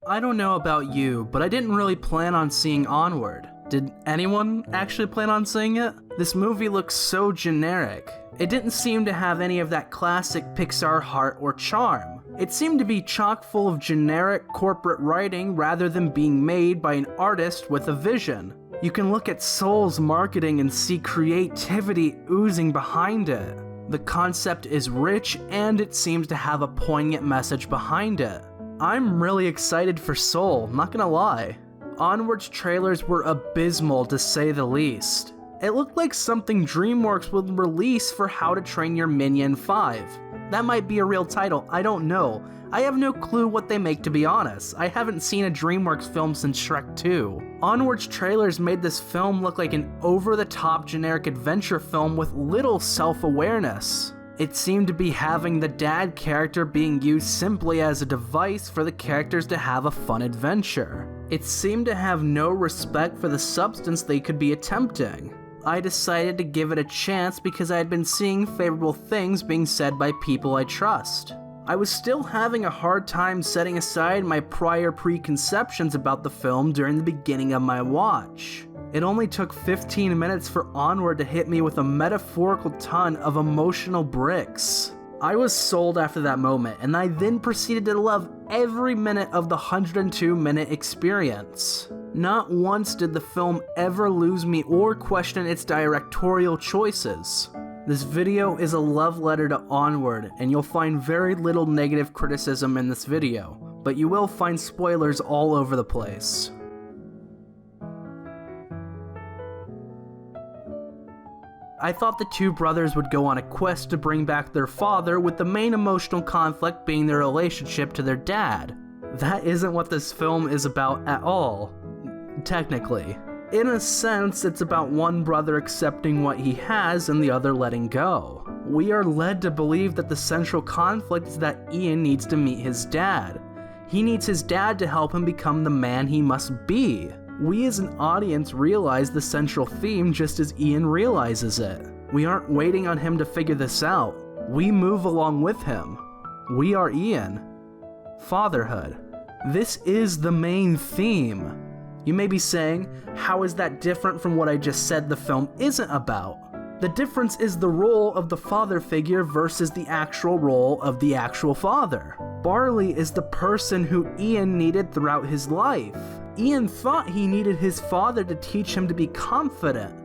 I don't know about you, but I didn't really plan on seeing Onward. Did anyone actually plan on seeing it? This movie looks so generic. It didn't seem to have any of that classic Pixar heart or charm. It seemed to be chock full of generic corporate writing rather than being made by an artist with a vision. You can look at Soul's marketing and see creativity oozing behind it. The concept is rich and it seems to have a poignant message behind it. I'm really excited for Soul, not gonna lie. Onward's trailers were abysmal to say the least. It looked like something DreamWorks would release for How to Train Your Minion 5. That might be a real title, I don't know. I have no clue what they make, to be honest. I haven't seen a DreamWorks film since Shrek 2. Onward's trailers made this film look like an over-the-top generic adventure film with little self-awareness. It seemed to be having the dad character being used simply as a device for the characters to have a fun adventure. It seemed to have no respect for the substance they could be attempting. I decided to give it a chance because I had been seeing favorable things being said by people I trust. I was still having a hard time setting aside my prior preconceptions about the film during the beginning of my watch. It only took 15 minutes for Onward to hit me with a metaphorical ton of emotional bricks. I was sold after that moment, and I then proceeded to love every minute of the 102-minute experience. Not once did the film ever lose me or question its directorial choices. This video is a love letter to Onward, and you'll find very little negative criticism in this video, but you will find spoilers all over the place. I thought the two brothers would go on a quest to bring back their father, with the main emotional conflict being their relationship to their dad. That isn't what this film is about at all, technically. In a sense, it's about one brother accepting what he has and the other letting go. We are led to believe that the central conflict is that Ian needs to meet his dad. He needs his dad to help him become the man he must be. We as an audience realize the central theme just as Ian realizes it. We aren't waiting on him to figure this out. We move along with him. We are Ian. Fatherhood. This is the main theme. You may be saying, how is that different from what I just said the film isn't about? The difference is the role of the father figure versus the actual role of the actual father. Barley is the person who Ian needed throughout his life. Ian thought he needed his father to teach him to be confident,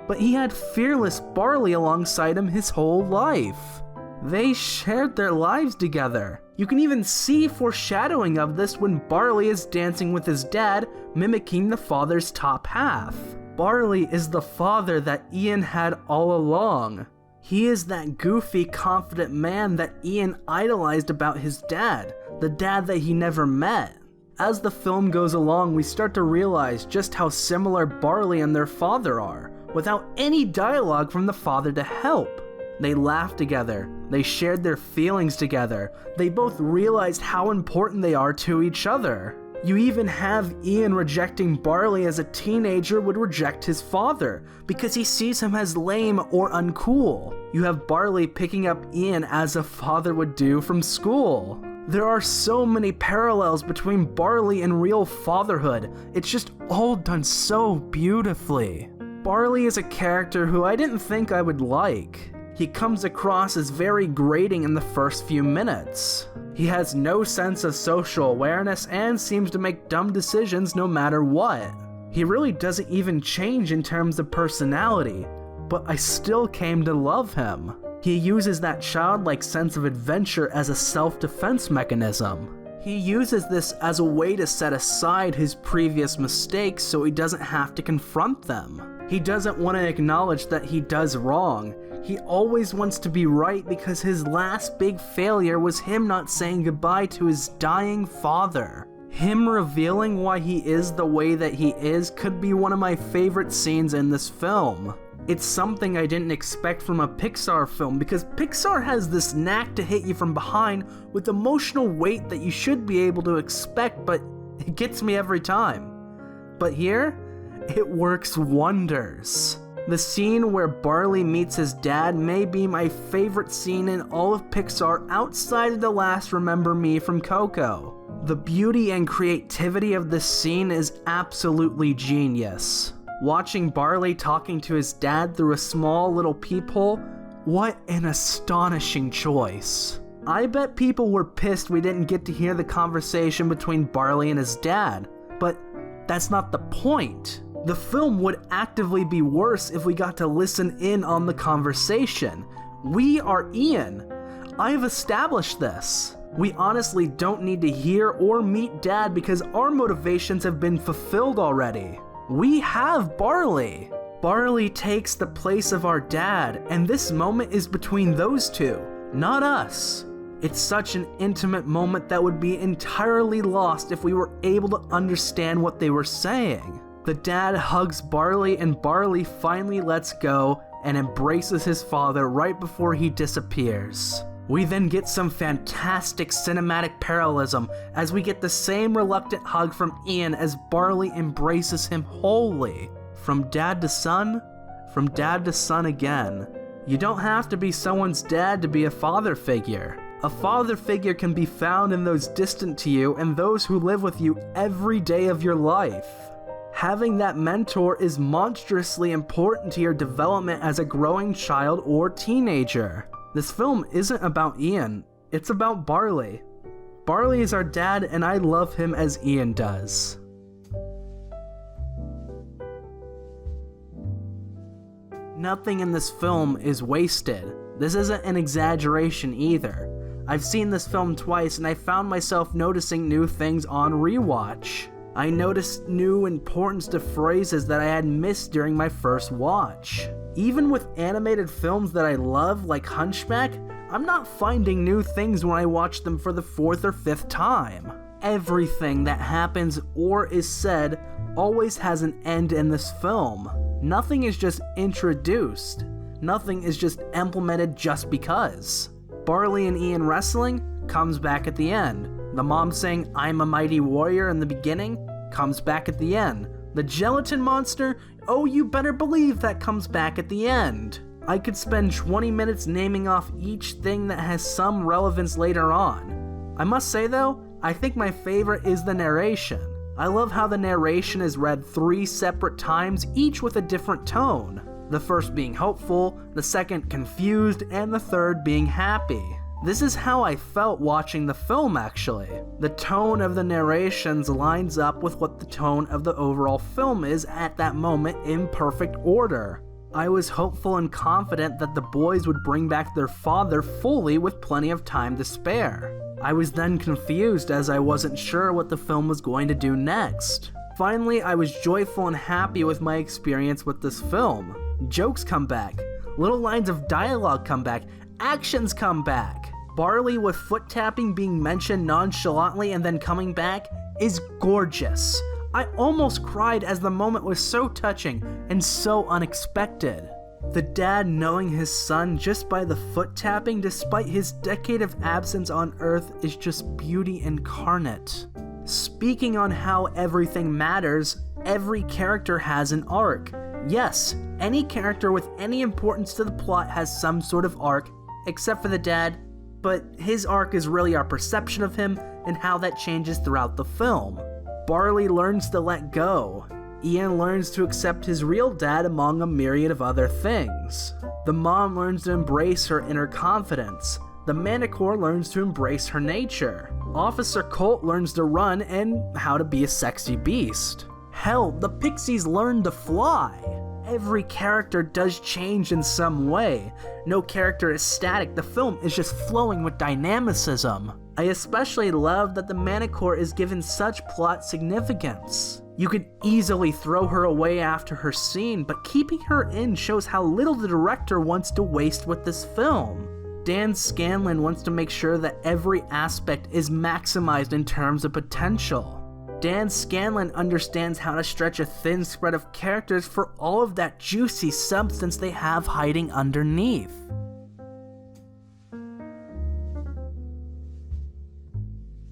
but he had fearless Barley alongside him his whole life. They shared their lives together. You can even see foreshadowing of this when Barley is dancing with his dad, mimicking the father's top half. Barley is the father that Ian had all along. He is that goofy, confident man that Ian idolized about his dad, the dad that he never met. As the film goes along, we start to realize just how similar Barley and their father are, without any dialogue from the father to help. They laughed together, they shared their feelings together, they both realized how important they are to each other. You even have Ian rejecting Barley as a teenager would reject his father, because he sees him as lame or uncool. You have Barley picking up Ian as a father would do from school. There are so many parallels between Barley and real fatherhood. It's just all done so beautifully. Barley is a character who I didn't think I would like. He comes across as very grating in the first few minutes. He has no sense of social awareness and seems to make dumb decisions no matter what. He really doesn't even change in terms of personality, but I still came to love him. He uses that childlike sense of adventure as a self-defense mechanism. He uses this as a way to set aside his previous mistakes so he doesn't have to confront them. He doesn't want to acknowledge that he does wrong. He always wants to be right because his last big failure was him not saying goodbye to his dying father. Him revealing why he is the way that he is could be one of my favorite scenes in this film. It's something I didn't expect from a Pixar film because Pixar has this knack to hit you from behind with emotional weight that you should be able to expect, but it gets me every time. But here, it works wonders. The scene where Barley meets his dad may be my favorite scene in all of Pixar outside of the last Remember Me from Coco. The beauty and creativity of this scene is absolutely genius. Watching Barley talking to his dad through a small little peephole, what an astonishing choice. I bet people were pissed we didn't get to hear the conversation between Barley and his dad, but that's not the point. The film would actively be worse if we got to listen in on the conversation. We are Ian. I've established this. We honestly don't need to hear or meet Dad because our motivations have been fulfilled already. We have Barley. Barley takes the place of our dad, and this moment is between those two, not us. It's such an intimate moment that would be entirely lost if we were able to understand what they were saying. The dad hugs Barley, and Barley finally lets go and embraces his father right before he disappears. We then get some fantastic cinematic parallelism as we get the same reluctant hug from Ian as Barley embraces him wholly. From dad to son again. You don't have to be someone's dad to be a father figure. A father figure can be found in those distant to you and those who live with you every day of your life. Having that mentor is monstrously important to your development as a growing child or teenager. This film isn't about Ian, it's about Barley. Barley is our dad, and I love him as Ian does. Nothing in this film is wasted. This isn't an exaggeration either. I've seen this film twice, and I found myself noticing new things on rewatch. I noticed new importance to phrases that I had missed during my first watch. Even with animated films that I love, like Hunchback, I'm not finding new things when I watch them for the 4th or 5th time. Everything that happens or is said always has an end in this film. Nothing is just introduced. Nothing is just implemented just because. Barley and Ian wrestling comes back at the end. The mom saying, "I'm a mighty warrior" in the beginning comes back at the end. The gelatin monster, oh, you better believe that comes back at the end. I could spend 20 minutes naming off each thing that has some relevance later on. I must say though, I think my favorite is the narration. I love how the narration is read 3 separate times, each with a different tone. The first being hopeful, the second confused, and the third being happy. This is how I felt watching the film actually. The tone of the narrations lines up with what the tone of the overall film is at that moment in perfect order. I was hopeful and confident that the boys would bring back their father fully with plenty of time to spare. I was then confused as I wasn't sure what the film was going to do next. Finally, I was joyful and happy with my experience with this film. Jokes come back, little lines of dialogue come back, actions come back. Barley with foot tapping being mentioned nonchalantly and then coming back is gorgeous. I almost cried as the moment was so touching and so unexpected. The dad knowing his son just by the foot tapping despite his decade of absence on Earth is just beauty incarnate. Speaking on how everything matters, every character has an arc. Yes, any character with any importance to the plot has some sort of arc, except for the dad, but his arc is really our perception of him and how that changes throughout the film. Barley learns to let go. Ian learns to accept his real dad among a myriad of other things. The mom learns to embrace her inner confidence. The Manticore learns to embrace her nature. Officer Colt learns to run and how to be a sexy beast. Hell, the Pixies learn to fly. Every character does change in some way. No character is static, the film is just flowing with dynamicism. I especially love that the Manticore is given such plot significance. You could easily throw her away after her scene, but keeping her in shows how little the director wants to waste with this film. Dan Scanlon wants to make sure that every aspect is maximized in terms of potential. Dan Scanlon understands how to stretch a thin spread of characters for all of that juicy substance they have hiding underneath.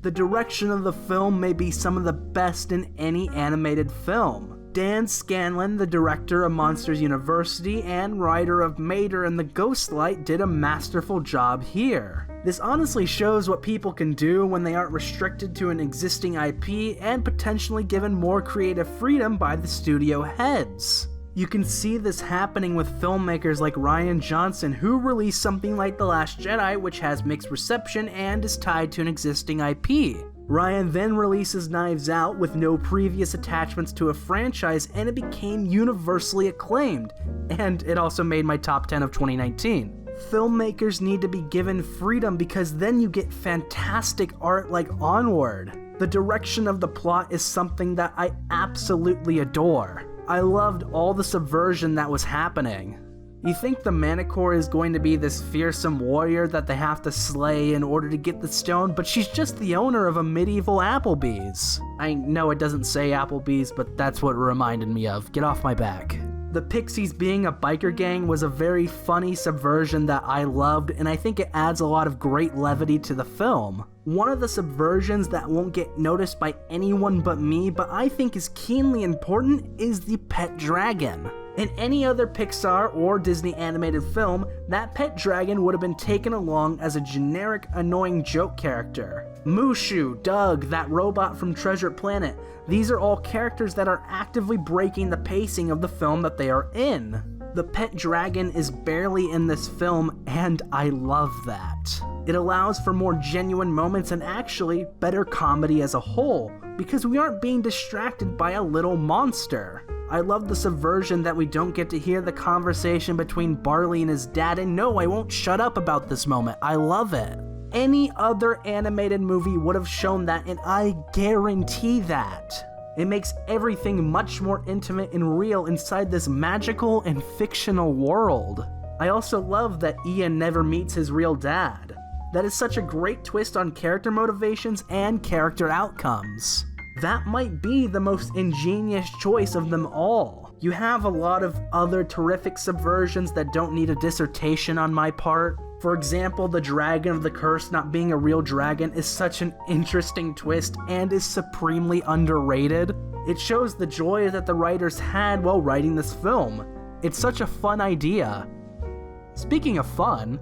The direction of the film may be some of the best in any animated film. Dan Scanlon, the director of Monsters University and writer of Mater and the Ghostlight, did a masterful job here. This honestly shows what people can do when they aren't restricted to an existing IP and potentially given more creative freedom by the studio heads. You can see this happening with filmmakers like Rian Johnson, who released something like The Last Jedi, which has mixed reception and is tied to an existing IP. Rian then releases Knives Out with no previous attachments to a franchise, and it became universally acclaimed, and it also made my top 10 of 2019. Filmmakers need to be given freedom because then you get fantastic art like Onward. The direction of the plot is something that I absolutely adore. I loved all the subversion that was happening. You think the Manticore is going to be this fearsome warrior that they have to slay in order to get the stone, but she's just the owner of a medieval Applebee's. I know it doesn't say Applebee's, but that's what it reminded me of. Get off my back. The Pixies being a biker gang was a very funny subversion that I loved, and I think it adds a lot of great levity to the film. One of the subversions that won't get noticed by anyone but me, but I think is keenly important, is the pet dragon. In any other Pixar or Disney animated film, that pet dragon would have been taken along as a generic, annoying joke character. Mushu, Doug, that robot from Treasure Planet, these are all characters that are actively breaking the pacing of the film that they are in. The pet dragon is barely in this film, and I love that. It allows for more genuine moments and actually better comedy as a whole, because we aren't being distracted by a little monster. I love the subversion that we don't get to hear the conversation between Barley and his dad, and no, I won't shut up about this moment. I love it. Any other animated movie would have shown that, and I guarantee that. It makes everything much more intimate and real inside this magical and fictional world. I also love that Ian never meets his real dad. That is such a great twist on character motivations and character outcomes. That might be the most ingenious choice of them all. You have a lot of other terrific subversions that don't need a dissertation on my part. For example, the Dragon of the Curse not being a real dragon is such an interesting twist and is supremely underrated. It shows the joy that the writers had while writing this film. It's such a fun idea. Speaking of fun,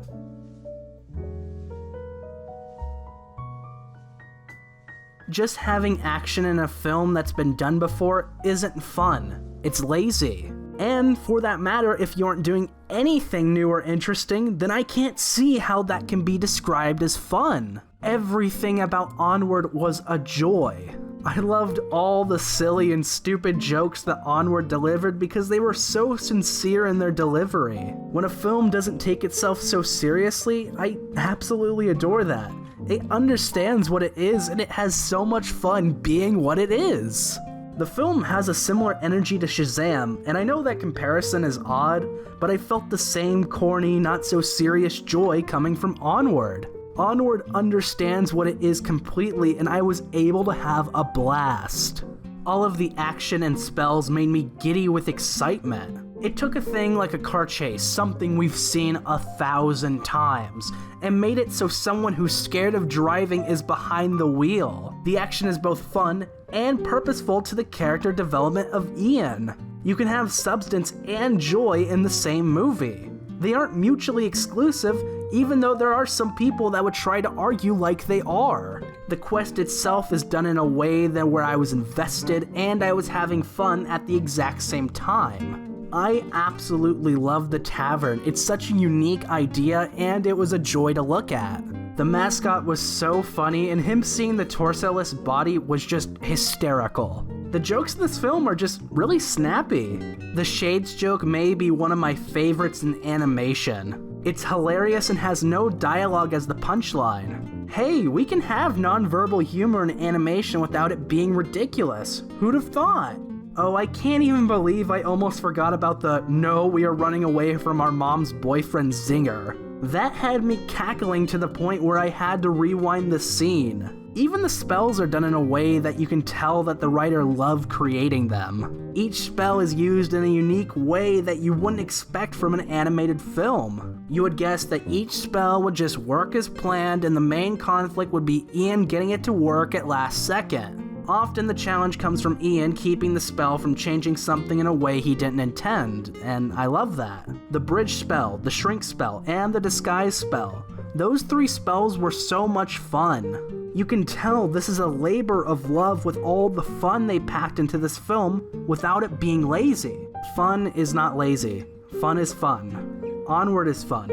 just having action in a film that's been done before isn't fun. It's lazy. And for that matter, if you aren't doing anything new or interesting, then I can't see how that can be described as fun. Everything about Onward was a joy. I loved all the silly and stupid jokes that Onward delivered because they were so sincere in their delivery. When a film doesn't take itself so seriously, I absolutely adore that. It understands what it is, and it has so much fun being what it is. The film has a similar energy to Shazam, and I know that comparison is odd, but I felt the same corny, not so serious joy coming from Onward. Onward understands what it is completely, and I was able to have a blast. All of the action and spells made me giddy with excitement. It took a thing like a car chase, something we've seen 1,000 times, and made it so someone who's scared of driving is behind the wheel. The action is both fun and purposeful to the character development of Ian. You can have substance and joy in the same movie. They aren't mutually exclusive, even though there are some people that would try to argue like they are. The quest itself is done in a way that where I was invested and I was having fun at the exact same time. I absolutely love the tavern. It's such a unique idea, and it was a joy to look at. The mascot was so funny, and him seeing the torso-less body was just hysterical. The jokes in this film are just really snappy. The Shades joke may be one of my favorites in animation. It's hilarious and has no dialogue as the punchline. Hey, we can have nonverbal humor in animation without it being ridiculous. Who'd have thought? Oh, I can't even believe I almost forgot about the "no, we are running away from our mom's boyfriend" zinger. That had me cackling to the point where I had to rewind the scene. Even the spells are done in a way that you can tell that the writer loved creating them. Each spell is used in a unique way that you wouldn't expect from an animated film. You would guess that each spell would just work as planned, and the main conflict would be Ian getting it to work at last second. Often the challenge comes from Ian keeping the spell from changing something in a way he didn't intend, and I love that. The bridge spell, the shrink spell, and the disguise spell. Those 3 spells were so much fun. You can tell this is a labor of love with all the fun they packed into this film without it being lazy. Fun is not lazy. Fun is fun. Onward is fun.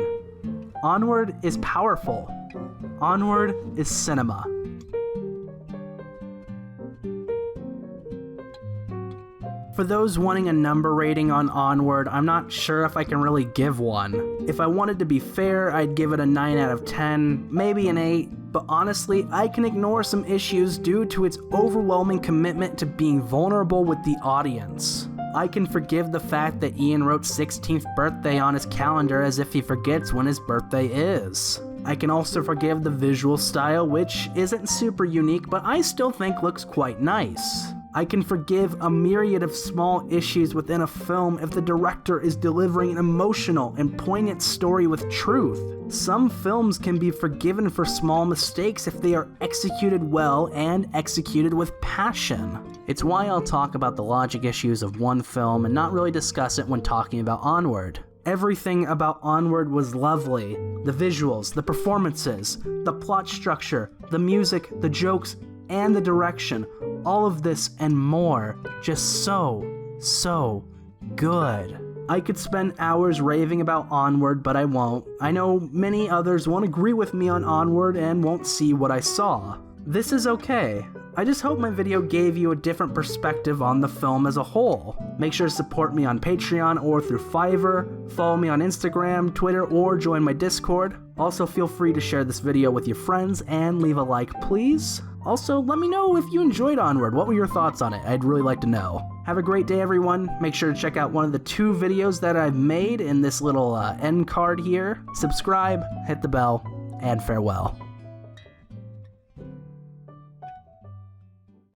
Onward is powerful. Onward is cinema. For those wanting a number rating on Onward, I'm not sure if I can really give one. If I wanted to be fair, I'd give it a 9 out of 10, maybe an 8, but honestly, I can ignore some issues due to its overwhelming commitment to being vulnerable with the audience. I can forgive the fact that Ian wrote 16th birthday on his calendar as if he forgets when his birthday is. I can also forgive the visual style, which isn't super unique, but I still think looks quite nice. I can forgive a myriad of small issues within a film if the director is delivering an emotional and poignant story with truth. Some films can be forgiven for small mistakes if they are executed well and executed with passion. It's why I'll talk about the logic issues of one film and not really discuss it when talking about Onward. Everything about Onward was lovely. The visuals, the performances, the plot structure, the music, the jokes, and the direction. All of this and more. Just so good. I could spend hours raving about Onward, but I won't. I know many others won't agree with me on Onward and won't see what I saw. This is okay. I just hope my video gave you a different perspective on the film as a whole. Make sure to support me on Patreon or through Fiverr, follow me on Instagram, Twitter, or join my Discord. Also, feel free to share this video with your friends and leave a like, please. Also, let me know if you enjoyed Onward. What were your thoughts on it? I'd really like to know. Have a great day, everyone. Make sure to check out one of the 2 videos that I've made in this little end card here. Subscribe, hit the bell, and farewell.